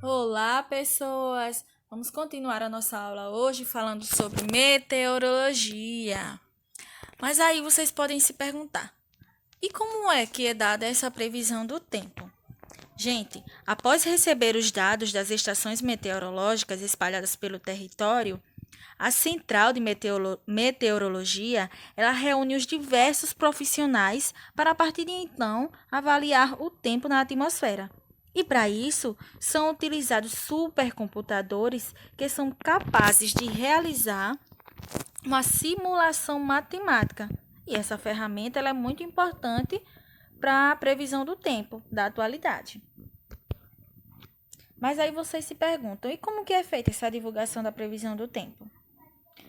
Olá, pessoas! Vamos continuar a nossa aula hoje falando sobre meteorologia. Mas aí vocês podem se perguntar: e como é que é dada essa previsão do tempo? Gente, após receber os dados das estações meteorológicas espalhadas pelo território, a Central de Meteorologia, ela reúne os diversos profissionais para a partir de então avaliar o tempo na atmosfera. E para isso, são utilizados supercomputadores que são capazes de realizar uma simulação matemática. E essa ferramenta ela é muito importante para a previsão do tempo da atualidade. Mas aí vocês se perguntam, e como que é feita essa divulgação da previsão do tempo?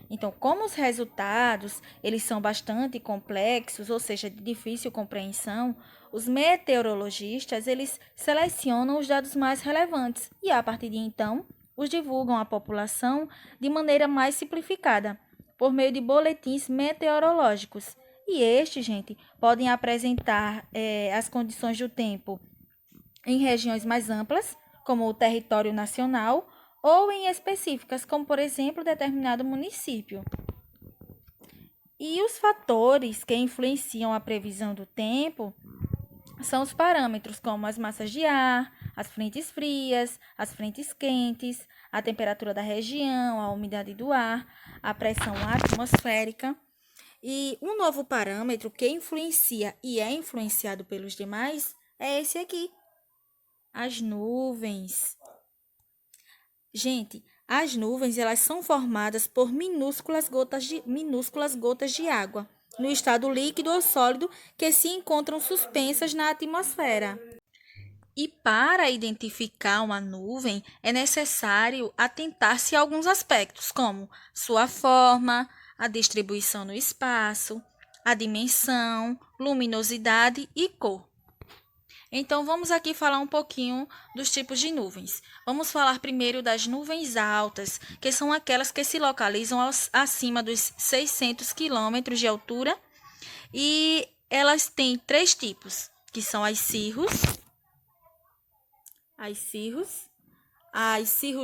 Então, como os resultados, eles são bastante complexos, ou seja, de difícil compreensão, os meteorologistas, eles selecionam os dados mais relevantes e, a partir de então, os divulgam à população de maneira mais simplificada, por meio de boletins meteorológicos. E estes, gente, podem apresentar as condições do tempo em regiões mais amplas, como o território nacional, ou em específicas, como por exemplo determinado município. E os fatores que influenciam a previsão do tempo são os parâmetros como as massas de ar, as frentes frias, as frentes quentes, a temperatura da região, a umidade do ar, a pressão atmosférica. E um novo parâmetro que influencia e é influenciado pelos demais é esse aqui, as nuvens. Gente, as nuvens elas são formadas por minúsculas gotas de água no estado líquido ou sólido que se encontram suspensas na atmosfera. E para identificar uma nuvem é necessário atentar-se a alguns aspectos, como sua forma, a distribuição no espaço, a dimensão, luminosidade e cor. Então, vamos aqui falar um pouquinho dos tipos de nuvens. Vamos falar primeiro das nuvens altas, que são aquelas que se localizam acima dos 600 quilômetros de altura. E elas têm três tipos, que são as cirrus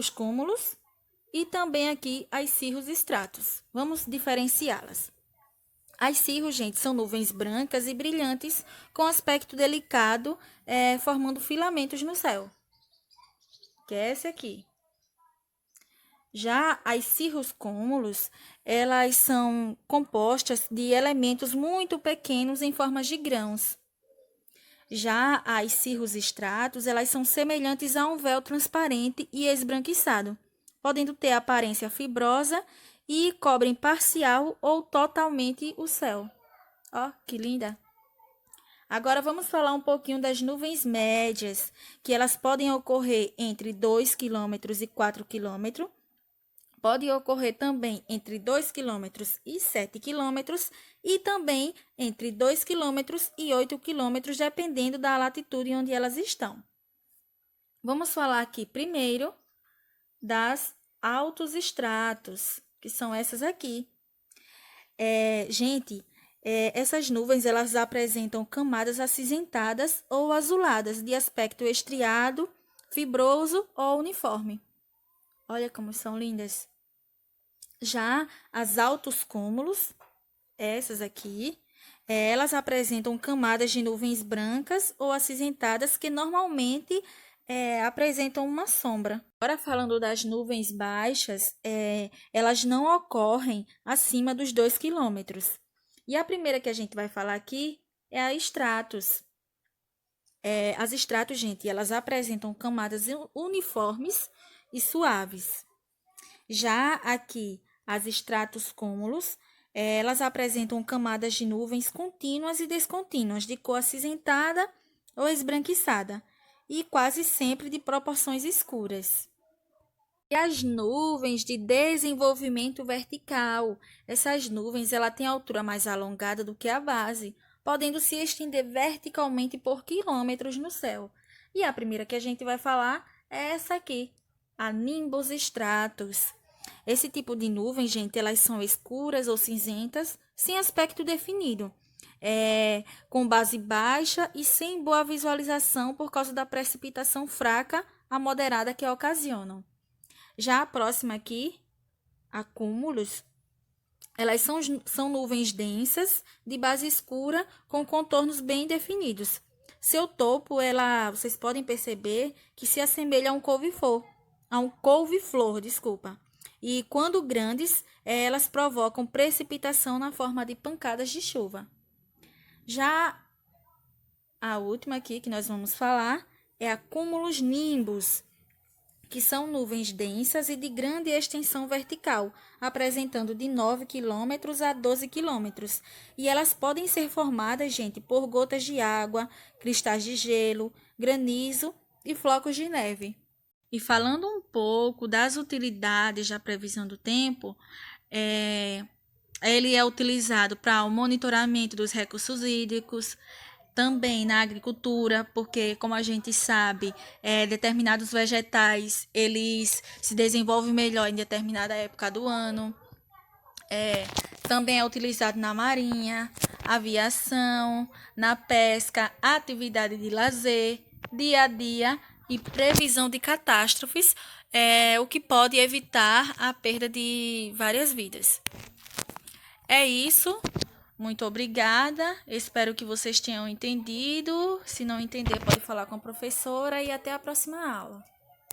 cúmulos e também aqui as cirrus stratus. Vamos diferenciá-las. As cirros, gente, são nuvens brancas e brilhantes com aspecto delicado, formando filamentos no céu, que é esse aqui. Já as cirrus cúmulos, elas são compostas de elementos muito pequenos em formas de grãos. Já as cirrus stratus, elas são semelhantes a um véu transparente e esbranquiçado, podendo ter aparência fibrosa e cobrem parcial ou totalmente o céu. Ó, que linda! Agora vamos falar um pouquinho das nuvens médias, que elas podem ocorrer entre 2 quilômetros e 4 quilômetros. Pode ocorrer também entre 2 quilômetros e 7 quilômetros e também entre 2 quilômetros e 8 quilômetros, dependendo da latitude onde elas estão. Vamos falar aqui primeiro das altos estratos, que são essas aqui. Gente, essas nuvens elas apresentam camadas acinzentadas ou azuladas, de aspecto estriado, fibroso ou uniforme. Olha como são lindas. Já as altos cúmulos, essas aqui, elas apresentam camadas de nuvens brancas ou acinzentadas que normalmente apresentam uma sombra. Agora, falando das nuvens baixas, elas não ocorrem acima dos 2 quilômetros. E a primeira que a gente vai falar aqui é a stratus. As stratus, gente, elas apresentam camadas uniformes e suaves. Já aqui, as stratus cúmulos, elas apresentam camadas de nuvens contínuas e descontínuas, de cor acinzentada ou esbranquiçada, e quase sempre de proporções escuras. E as nuvens de desenvolvimento vertical. Essas nuvens ela têm altura mais alongada do que a base, podendo se estender verticalmente por quilômetros no céu. E a primeira que a gente vai falar é essa aqui, a nimbus stratus. Esse tipo de nuvem, gente, elas são escuras ou cinzentas, sem aspecto definido, com base baixa e sem boa visualização por causa da precipitação fraca a moderada que ocasionam. Já a próxima aqui, acúmulos, elas são nuvens densas, de base escura, com contornos bem definidos. Seu topo, vocês podem perceber que se assemelha a um couve-flor, desculpa. E quando grandes, elas provocam precipitação na forma de pancadas de chuva. Já a última aqui que nós vamos falar é acúmulos nimbus, que são nuvens densas e de grande extensão vertical, apresentando de 9 km a 12 km. E elas podem ser formadas, gente, por gotas de água, cristais de gelo, granizo e flocos de neve. E falando um pouco das utilidades da previsão do tempo, ele é utilizado para o monitoramento dos recursos hídricos, também na agricultura, porque, como a gente sabe, determinados vegetais, eles se desenvolvem melhor em determinada época do ano. Também é utilizado na marinha, aviação, na pesca, atividade de lazer, dia a dia e previsão de catástrofes, o que pode evitar a perda de várias vidas. É isso. Muito obrigada, espero que vocês tenham entendido. Se não entender, pode falar com a professora e até a próxima aula.